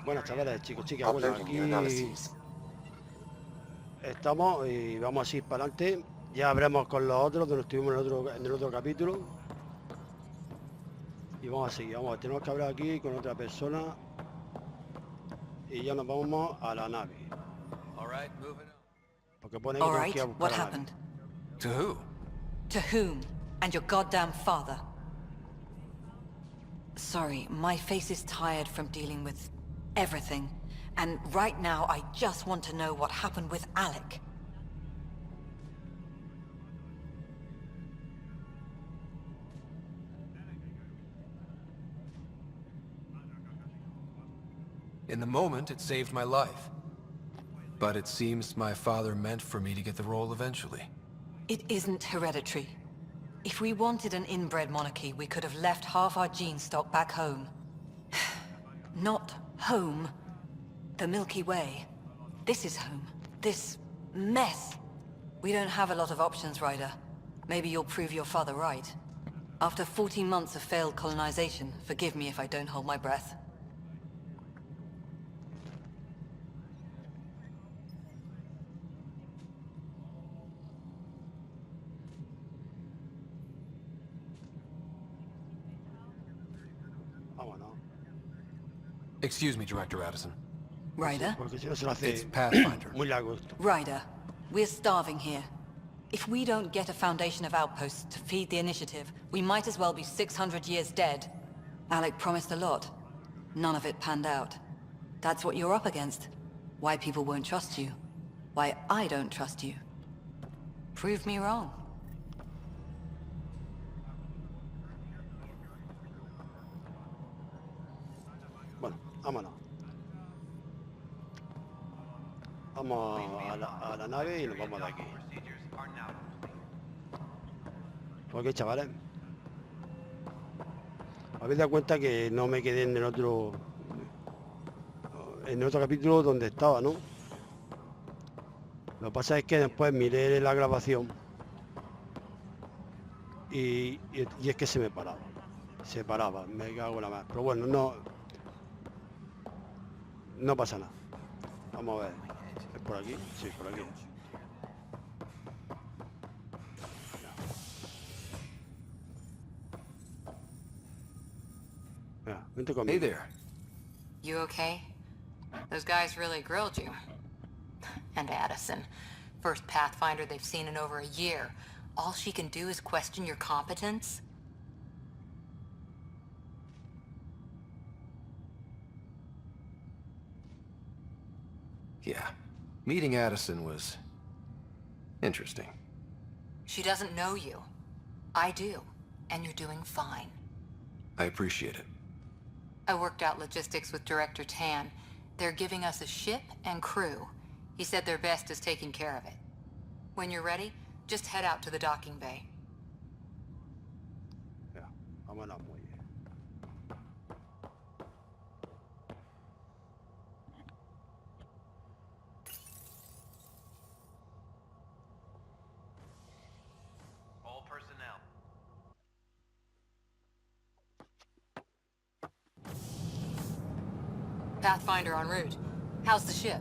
Buenas chavales, chicos, chicas, bueno, aquí estamos y vamos a ir para adelante. Ya habremos con los otros, donde estuvimos en el otro capítulo. Y vamos a seguir, tenemos que hablar aquí con otra persona. Y ya nos vamos a la nave. Porque pone que tenemos que ir a buscar what la happened? nave. To who? To whom? And your goddamn father. Sorry, my face is tired from dealing with everything. And right now, I just want to know what happened with Alec. In the moment, it saved my life. But it seems my father meant for me to get the role eventually. It isn't hereditary. If we wanted an inbred monarchy, we could have left half our gene stock back home. Not home. The Milky Way. This is home. This mess. We don't have a lot of options, Ryder. Maybe you'll prove your father right. After 14 months of failed colonization, forgive me if I don't hold my breath. Excuse me, Director Addison. Ryder? It's Pathfinder. Muy largo esto. Ryder, we're starving here. If we don't get a foundation of outposts to feed the initiative, we might as well be 600 years dead. Alec promised a lot. None of it panned out. That's what you're up against. Why people won't trust you. Why I don't trust you. Prove me wrong. Vámonos. Vamos a la nave y nos vamos de aquí. Ok, chavales. Habéis dado cuenta que no me quedé en el otro capítulo donde estaba, ¿no? Lo que pasa es que después miré la grabación y es que se me paraba. Se paraba, me cago en la más. Pero bueno, no pasa nada. Vamos a ver. ¿Es por aquí? Sí, por aquí. Mira, vente conmigo. Hey there. You okay? Those guys really grilled you. And Addison. First Pathfinder they've seen in over a year. All she can do is question your competence? Yeah. Meeting Addison was interesting. She doesn't know you. I do. And you're doing fine. I appreciate it. I worked out logistics with Director Tan. They're giving us a ship and crew. He said their best is taking care of it. When you're ready, just head out to the docking bay. Yeah, vámonos muy bien. All personnel. Pathfinder en route. How's the ship?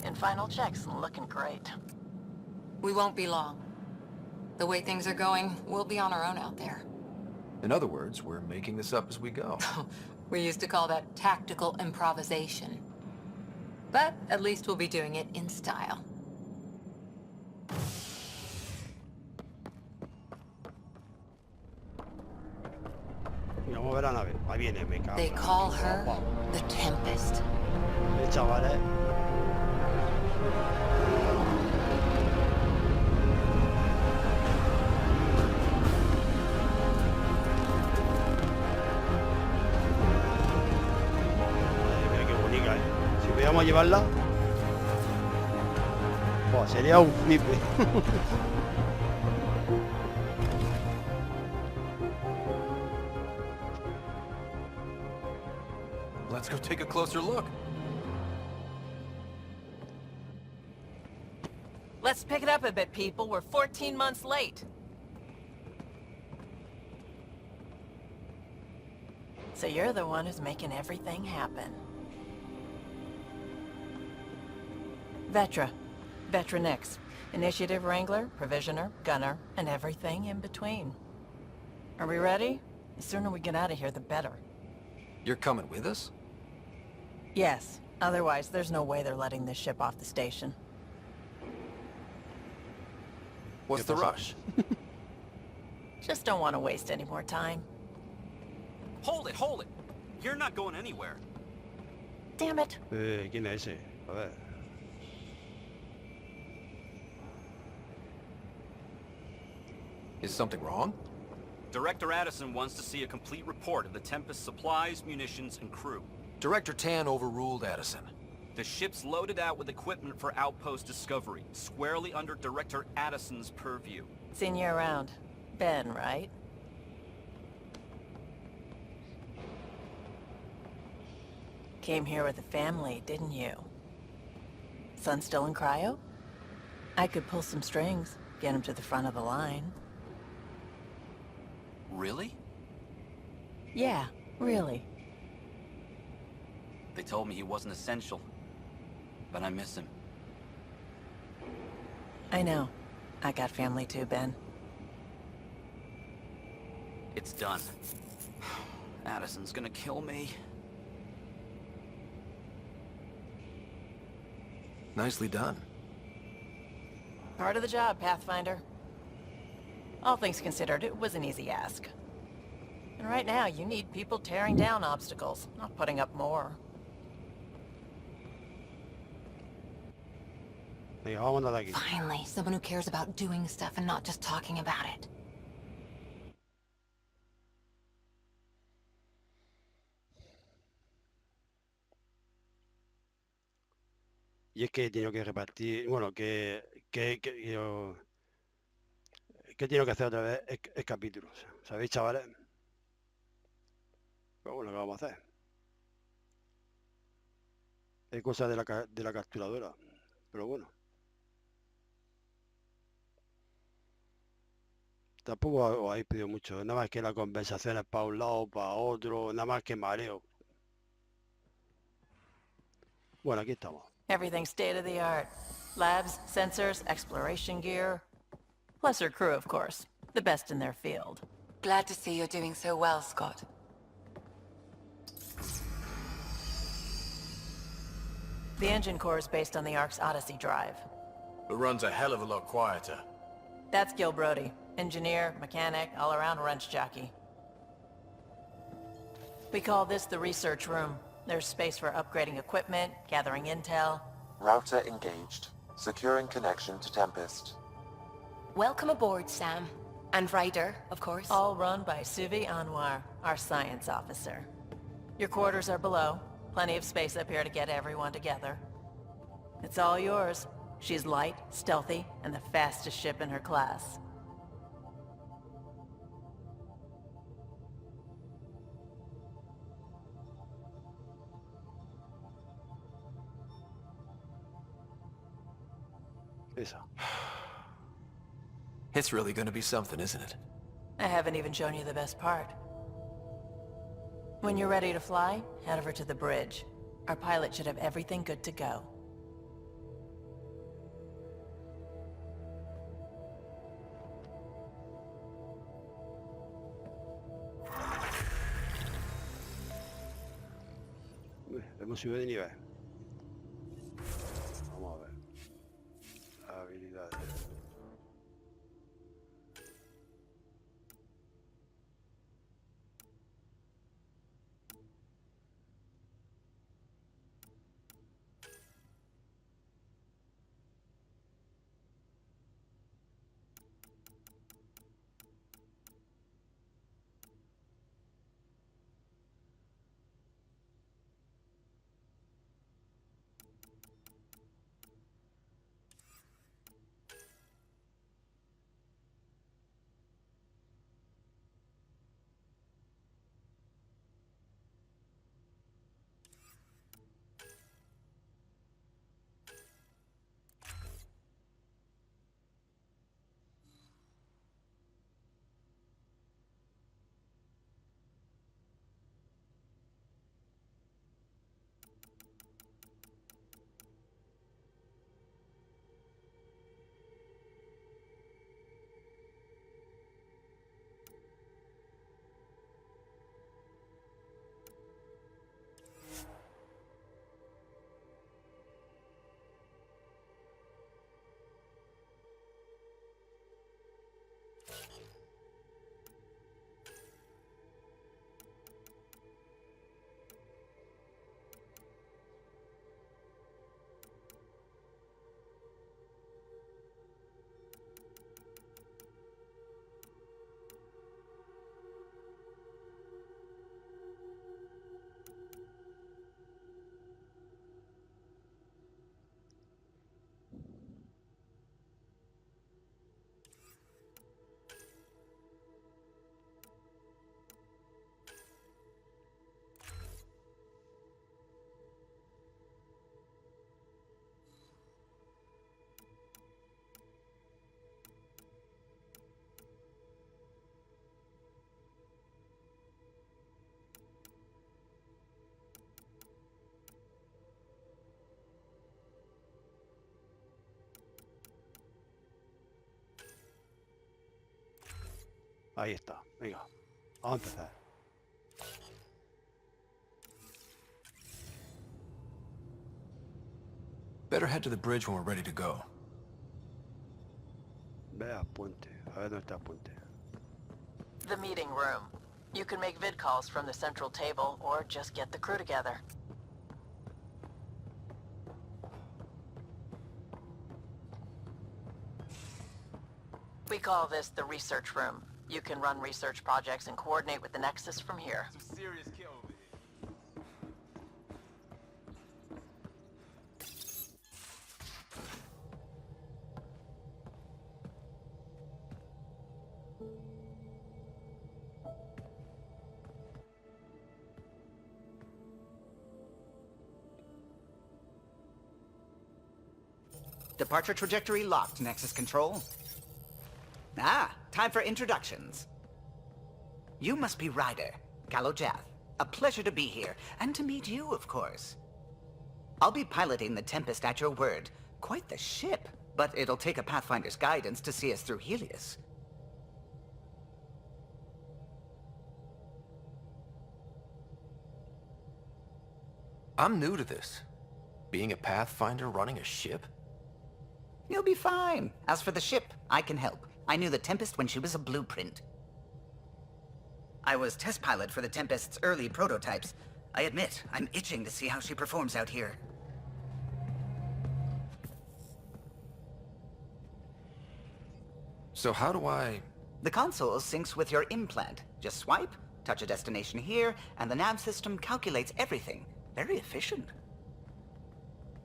In final checks, looking great. We won't be long. The way things are going, we'll be on our own out there. In other words, we're making this up as we go. We used to call that tactical improvisation. But at least we'll be doing it in style. Vamos a ver la nave. Ahí viene, me cago. They call her the Tempest. Chavales. Mira qué bonita, Si pudiéramos llevarla, pues sería un flipe. Let's go take a closer look. Let's pick it up a bit, people. We're 14 months late. So you're the one who's making everything happen. Vetra. Vetra Nix. Initiative Wrangler, Provisioner, Gunner, and everything in between. Are we ready? The sooner we get out of here, the better. You're coming with us? Yes. Otherwise, there's no way they're letting this ship off the station. What's the rush? Just don't want to waste any more time. Hold it, hold it! You're not going anywhere. Damn it. ¿Quién es ese? A ver. Is something wrong? Director Addison wants to see a complete report of the Tempest's supplies, munitions, and crew. Director Tan overruled Addison. The ship's loaded out with equipment for outpost discovery, squarely under Director Addison's purview. Seen you around. Ben, right? Came here with a family, didn't you? Son still in cryo? I could pull some strings, get him to the front of the line. Really? Yeah, really. They told me he wasn't essential, but I miss him. I know. I got family too, Ben. It's done. Addison's gonna kill me. Nicely done. Part of the job, Pathfinder. All things considered, it was an easy ask. And right now, you need people tearing down obstacles, not putting up more. Venga, vamos a andar de aquí. Finally, someone who cares about doing stuff and not just talking about it. Y es que he tenido que repartir, bueno, que he tenido que hacer otra vez es capítulos, ¿sabéis, chavales? Pero bueno, ¿qué vamos a hacer? Es cosa de la capturadora, pero bueno. Tampoco os habéis pedido mucho, nada más que las conversaciones para un lado, para otro, nada más que mareo. Bueno, aquí estamos. Everything state of the art. Labs, sensors, exploration gear. Plus her crew, of course. The best in their field. Glad to see you're doing so well, Scott. The engine core is based on the Ark's Odyssey drive. It runs a hell of a lot quieter. That's Gil Brody. Engineer, mechanic, all-around wrench jockey. We call this the research room. There's space for upgrading equipment, gathering intel. Router engaged. Securing connection to Tempest. Welcome aboard, Sam. And Ryder, of course. All run by Suvi Anwar, our science officer. Your quarters are below. Plenty of space up here to get everyone together. It's all yours. She's light, stealthy, and the fastest ship in her class. Esa. It's really gonna be something, isn't it? I haven't even shown you the best part. When you're ready to fly, head over to the bridge. Our pilot should have everything good to go. Uy, hemos subido de nivel. Vamos a ver. Habilidades. Ahí está. Venga. Vamos a empezar. Better head to the bridge when we're ready to go. Ve al puente. A ver dónde está el puente. The meeting room. You can make vid calls from the central table, or just get the crew together. We call this the research room. You can run research projects and coordinate with the Nexus from here. Some serious kill over here. Departure trajectory locked, Nexus Control. Ah, time for introductions. You must be Ryder, Jath. A pleasure to be here, and to meet you, of course. I'll be piloting the Tempest at your word. Quite the ship, but it'll take a Pathfinder's guidance to see us through Helios. I'm new to this. Being a Pathfinder running a ship? You'll be fine. As for the ship, I can help. I knew the Tempest when she was a blueprint. I was test pilot for the Tempest's early prototypes. I admit, I'm itching to see how she performs out here. So how do I... The console syncs with your implant. Just swipe, touch a destination here, and the nav system calculates everything. Very efficient.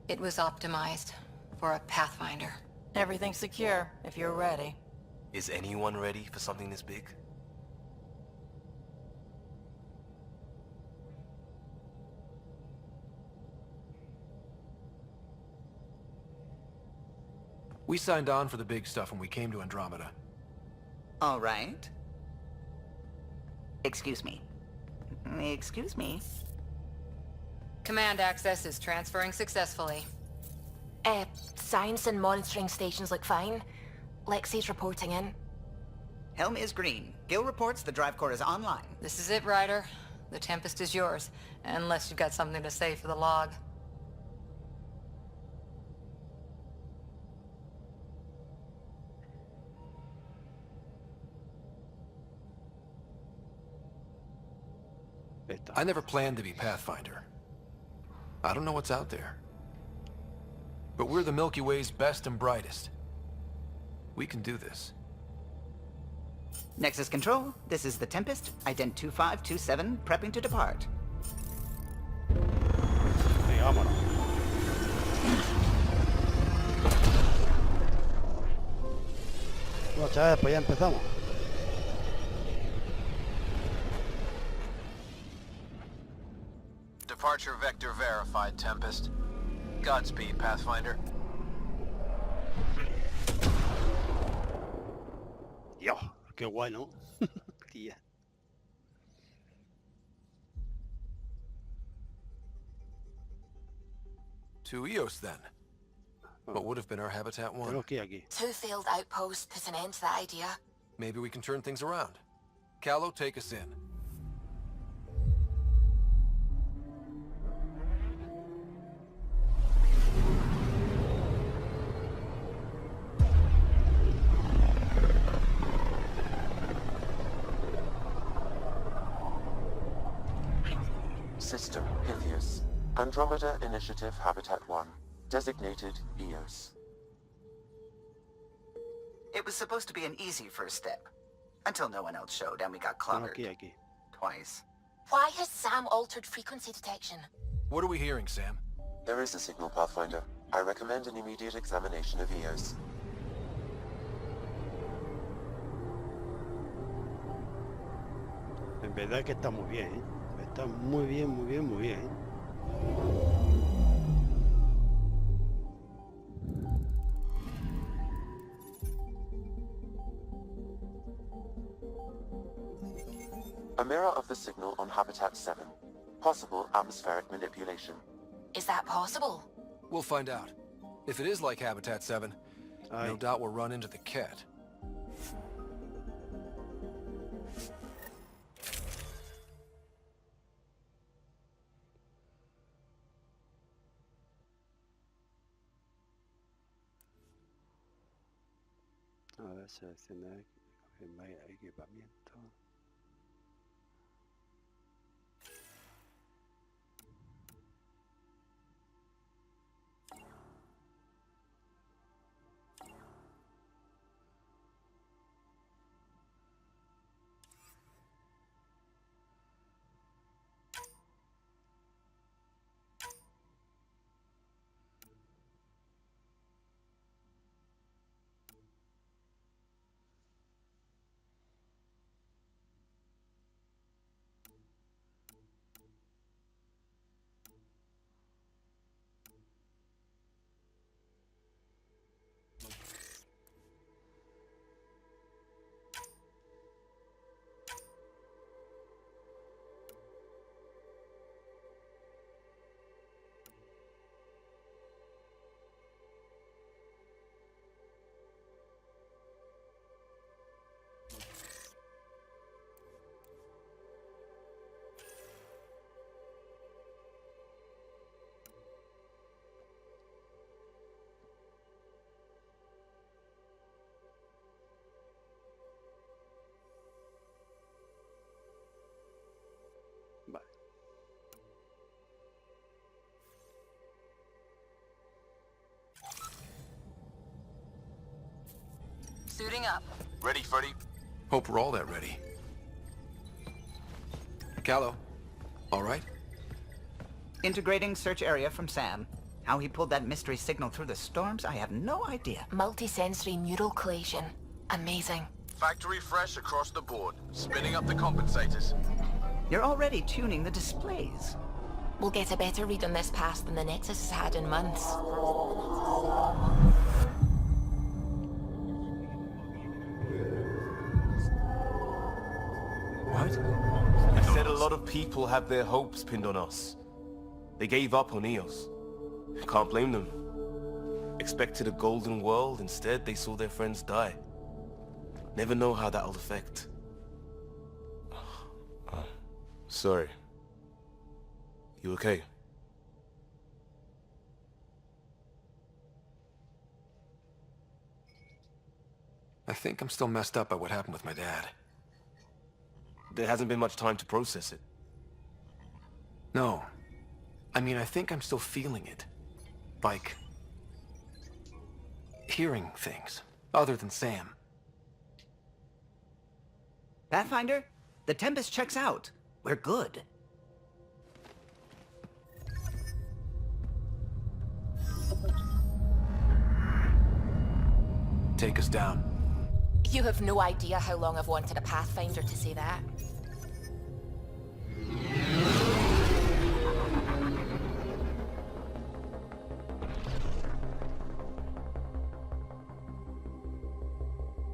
It was optimized for a Pathfinder. Everything's secure, if you're ready. Is anyone ready for something this big? We signed on for the big stuff when we came to Andromeda. All right. Excuse me. Excuse me. Command access is transferring successfully. Science and monitoring stations look fine. Lexi's reporting in. Helm is green. Gil reports the drive core is online. This is it, Ryder. The Tempest is yours, unless you've got something to say for the log. I never planned to be Pathfinder. I don't know what's out there. But we're the Milky Way's best and brightest. We can do this. Nexus Control, this is the Tempest, ident 2527, prepping to depart. Venga, vámonos. Bueno, chavales, pues ya empezamos. Departure vector verified, Tempest. Godspeed, Pathfinder. Dios, qué guay, ¿no? Tía. To Eos, then. What would have been our Habitat 1? Tenemos que ir aquí. 2 failed outposts put an end to that idea. Maybe we can turn things around. Callow, take us in. System Helios. Andromeda Initiative Habitat 1. Designated Eos. It was supposed to be an easy first step. Until no one else showed and we got Tenemos clobbered. que ir aquí. Twice. Why has Sam altered frequency detection? What are we hearing, Sam? There is a signal, Pathfinder. I recommend an immediate examination of Eos. En verdad que está muy bien, ¿eh? Está muy bien, muy bien, muy bien, ¿eh? A mirror of the signal on Habitat 7. Possible atmospheric manipulation. Is that possible? We'll find out. If it is like Habitat 7, no doubt we'll run into the cat. A ver, seleccionar equipamiento. Vale. Suiting up. Ready, Freddy? Hope we're all that ready. Callow, all right? Integrating search area from Sam. How he pulled that mystery signal through the storms, I have no idea. Multisensory neural collation. Amazing. Factory fresh across the board. Spinning up the compensators. You're already tuning the displays. We'll get a better read on this pass than the Nexus has had in months. What? I said a lot of people have their hopes pinned on us. They gave up on EOS. Can't blame them. Expected a golden world, instead they saw their friends die. Never know how that'll affect. Sorry. You okay? I think I'm still messed up by what happened with my dad. There hasn't been much time to process it. No. I mean, I think I'm still feeling it. Like... hearing things, other than Sam. Pathfinder, the Tempest checks out. We're good. Take us down. You have no idea how long I've wanted a Pathfinder to say that.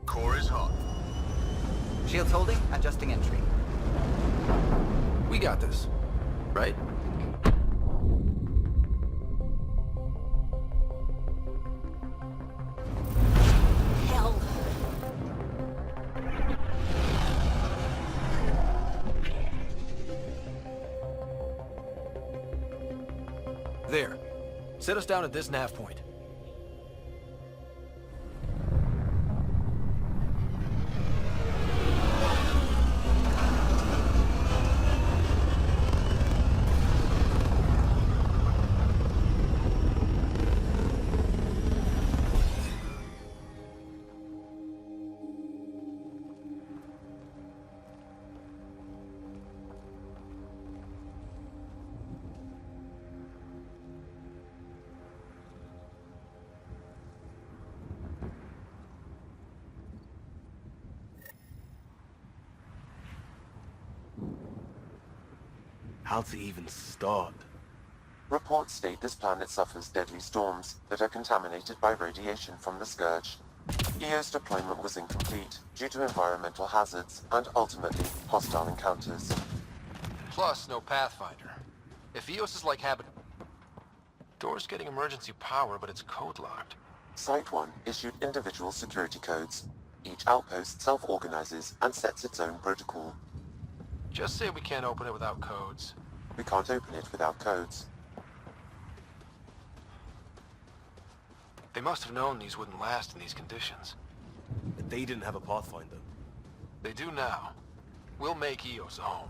Core is hot. Shields holding, adjusting entry. We got this, right? Hell. There. Set us down at this nav point. How to even start? Reports state this planet suffers deadly storms that are contaminated by radiation from the Scourge. EO's deployment was incomplete due to environmental hazards and ultimately hostile encounters. Plus, no Pathfinder. If EOS is like habit... Door's getting emergency power, but it's code-locked. Site 1 issued individual security codes. Each outpost self-organizes and sets its own protocol. Just say we can't open it without codes. We can't open it without codes. They must have known these wouldn't last in these conditions. They didn't have a Pathfinder. They do now. We'll make Eos a home.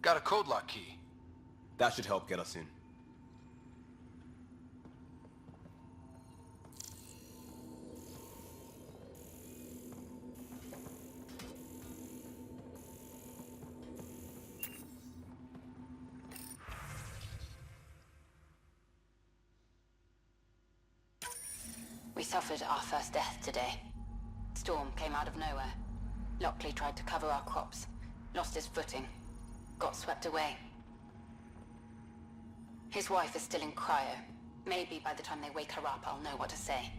Got a code lock key. That should help get us in. We suffered our first death today. Storm came out of nowhere. Lockley tried to cover our crops. Lost his footing. Got swept away. His wife is still in cryo. Maybe by the time they wake her up, I'll know what to say.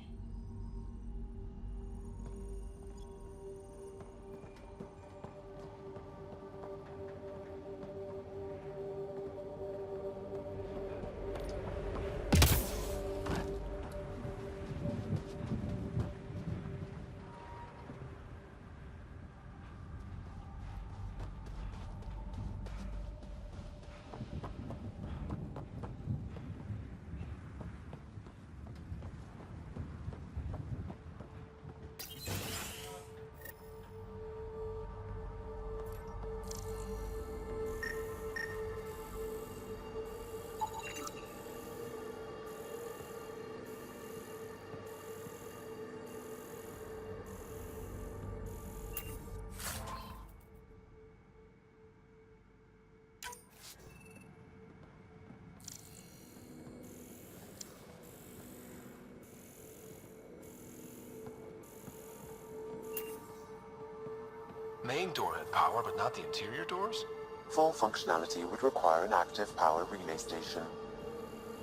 Main door had power, but not the interior doors? Full functionality would require an active power relay station.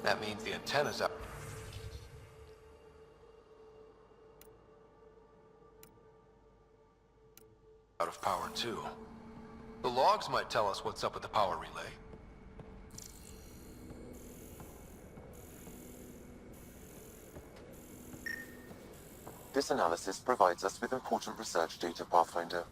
That means the antenna's up. Out of power too. The logs might tell us what's up with the power relay. This analysis provides us with important research data, Pathfinder.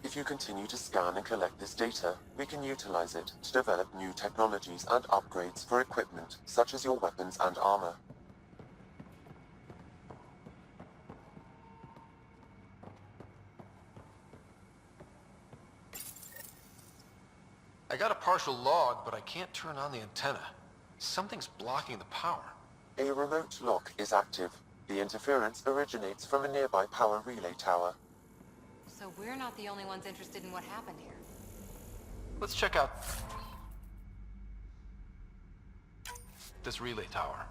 If you continue to scan and collect this data, we can utilize it to develop new technologies and upgrades for equipment, such as your weapons and armor. I got a partial log, but I can't turn on the antenna. Something's blocking the power. A remote lock is active. The interference originates from a nearby power relay tower. So we're not the only ones interested in what happened here. Let's check out this relay tower.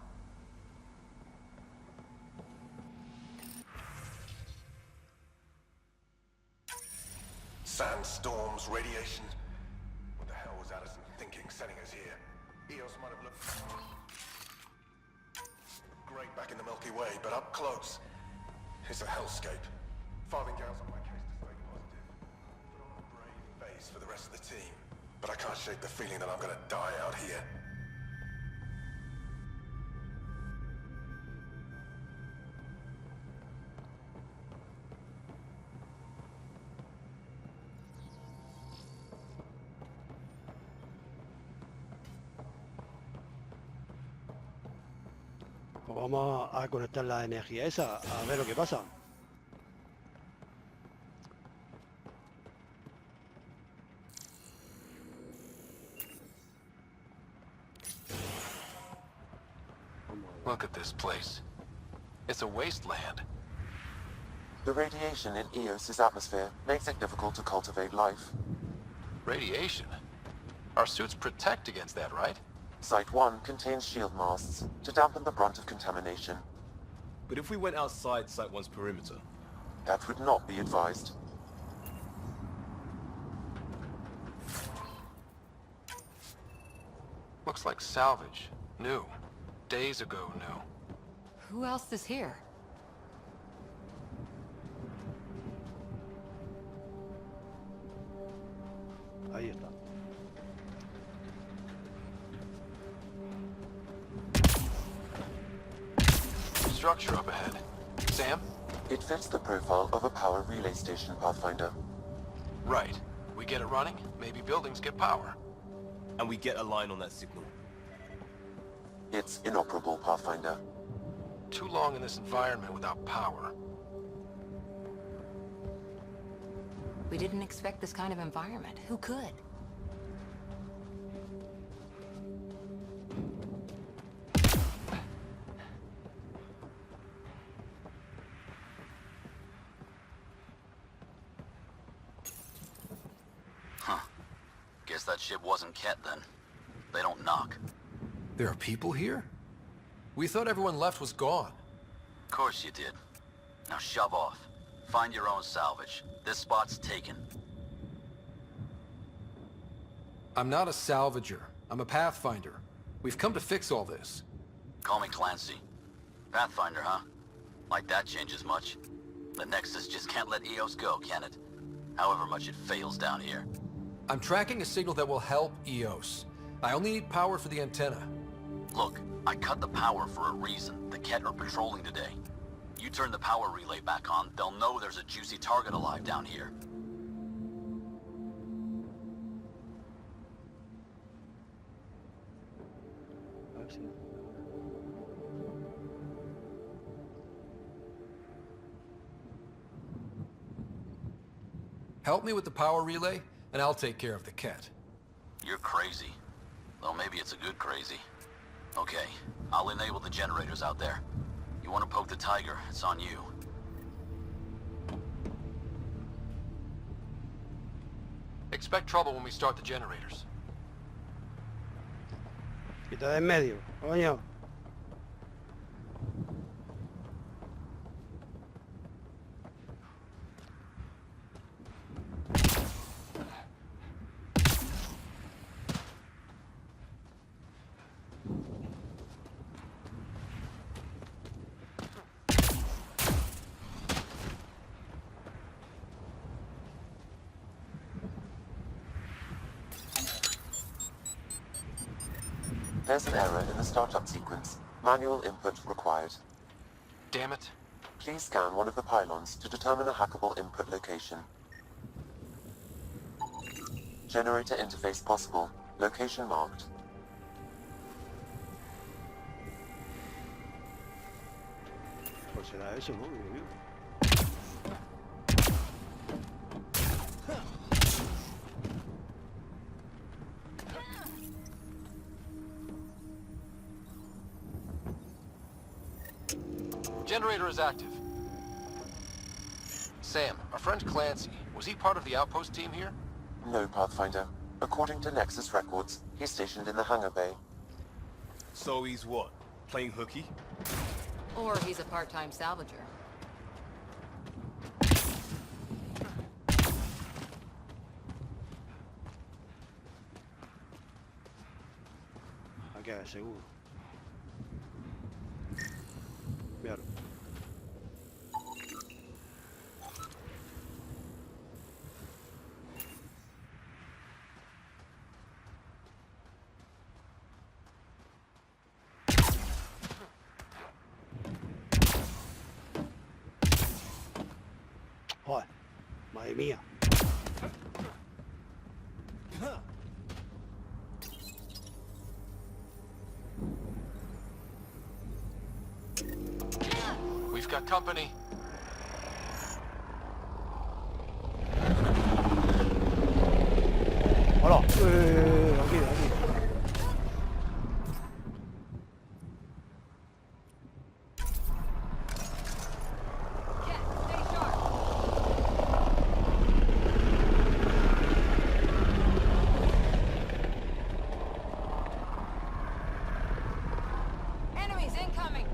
Sandstorms, radiation. What the hell was Addison thinking sending us here? Eos might have looked great back in the Milky Way, but up close, it's a hellscape. Farthingale's on my case to stay positive. Put on a brave face for the rest of the team. But I can't shake the feeling that I'm gonna die out here. Pues vamos a conectar la energía esa, a ver lo que pasa. Look at this place. It's a wasteland. The radiation in Eos's atmosphere makes it difficult to cultivate life. Radiation? Our suits protect against that, right? Site 1 contains shield masts to dampen the brunt of contamination. But if we went outside Site 1's perimeter? That would not be advised. Looks like salvage. New. Days ago new. Who else is here? Ahí está. structure up ahead. Sam? It fits the profile of a power relay station, Pathfinder. Right. We get it running, maybe buildings get power. And we get a line on that signal. It's inoperable, Pathfinder. Too long in this environment without power. We didn't expect this kind of environment. Who could? Huh. Guess that ship wasn't Ket then. They don't knock. There are people here? We thought everyone left was gone. Of course you did. Now shove off. Find your own salvage. This spot's taken. I'm not a salvager. I'm a pathfinder. We've come to fix all this. Call me Clancy. Pathfinder, huh? Like that changes much. The Nexus just can't let EOS go, can it? However much it fails down here. I'm tracking a signal that will help EOS. I only need power for the antenna. Look, I cut the power for a reason. The Ket are patrolling today. You turn the power relay back on, they'll know there's a juicy target alive down here. Help me with the power relay, and I'll take care of the Ket. You're crazy. Though maybe it's a good crazy. Okay, I'll enable the generators out there. You want to poke the tiger, it's on you. Expect trouble when we start the generators. Quita de en medio, coño. There's an error in the startup sequence. Manual input required. Damn it. Please scan one of the pylons to determine a hackable input location. Generator interface possible. Location marked. Pues será eso, ¿no? Digo yo. Generator is active. Sam, our friend Clancy, was he part of the outpost team here? No, Pathfinder. According to Nexus records, he's stationed in the hangar bay. So he's what? Playing hooky? Or he's a part-time salvager. Aquí, seguro. Mierda. Joder, madre mía. We've got company. Hola. Aquí, aquí. Enemies incoming!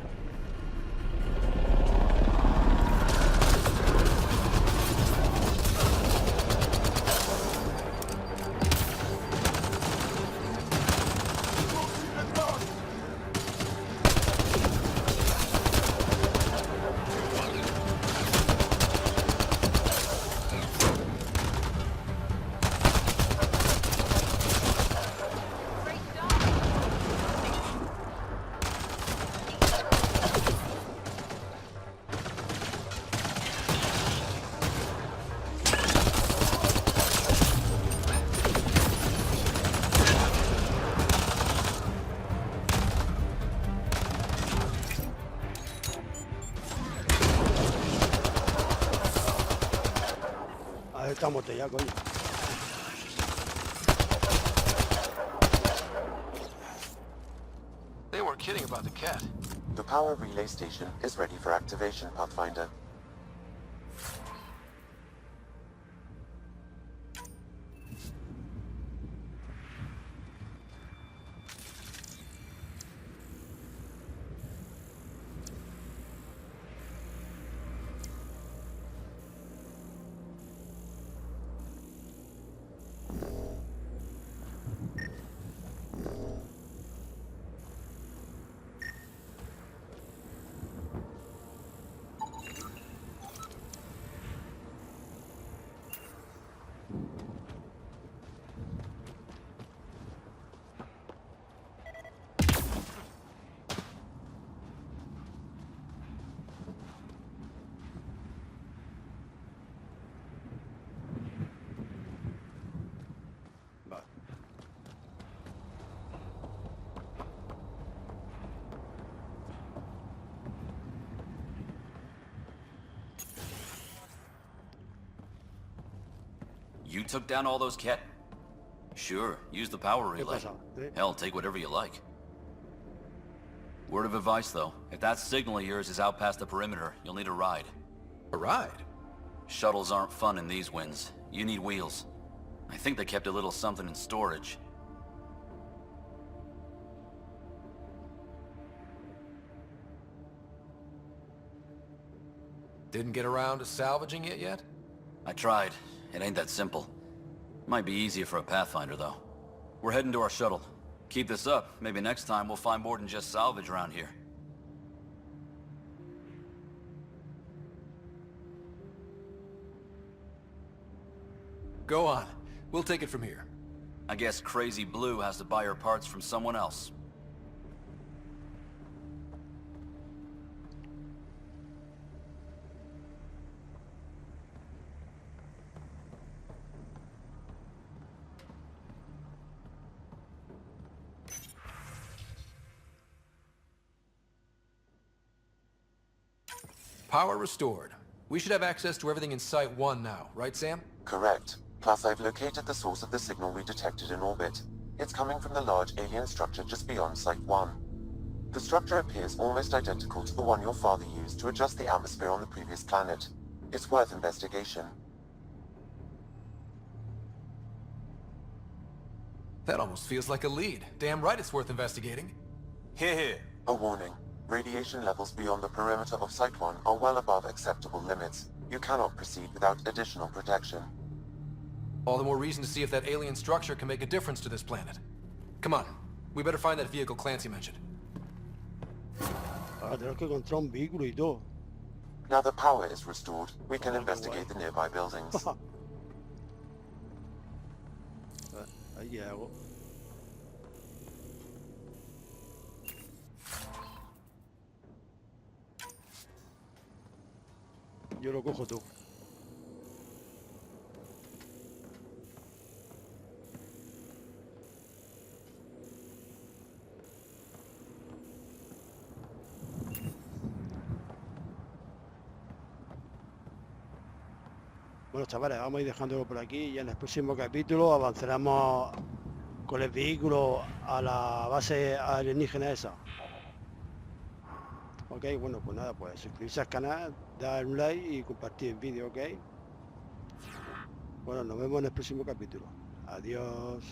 Estamos ya, coño. They weren't kidding about the cat. The power relay station is ready for activation, Pathfinder. You took down all those cat? Sure, use the power relay. Hell, take whatever you like. Word of advice, though. If that signal of yours is out past the perimeter, you'll need a ride. A ride? Shuttles aren't fun in these winds. You need wheels. I think they kept a little something in storage. Didn't get around to salvaging it yet? I tried. It ain't that simple. Might be easier for a Pathfinder, though. We're heading to our shuttle. Keep this up. Maybe next time we'll find more than just salvage around here. Go on. We'll take it from here. I guess Crazy Blue has to buy her parts from someone else. Power restored. We should have access to everything in Site 1 now, right, Sam? Correct. Plus, I've located the source of the signal we detected in orbit. It's coming from the large alien structure just beyond Site 1. The structure appears almost identical to the one your father used to adjust the atmosphere on the previous planet. It's worth investigation. That almost feels like a lead. Damn right it's worth investigating. Here. A warning. Radiation levels beyond the perimeter of Site 1 are well above acceptable limits. You cannot proceed without additional protection. All the more reason to see if that alien structure can make a difference to this planet. Come on. We better find that vehicle Clancy mentioned. Ahora tenemos que encontrar un vehículo y todo. Now the power is restored, we can investigate the nearby buildings. Ahí hago. Yo lo cojo tú. Bueno, chavales, vamos a ir dejándolo por aquí y en el próximo capítulo avanzaremos con el vehículo a la base alienígena esa. Ok, bueno, pues nada, pues suscribirse al canal, dar un like y compartir el vídeo, ok. Bueno, nos vemos en el próximo capítulo. Adiós.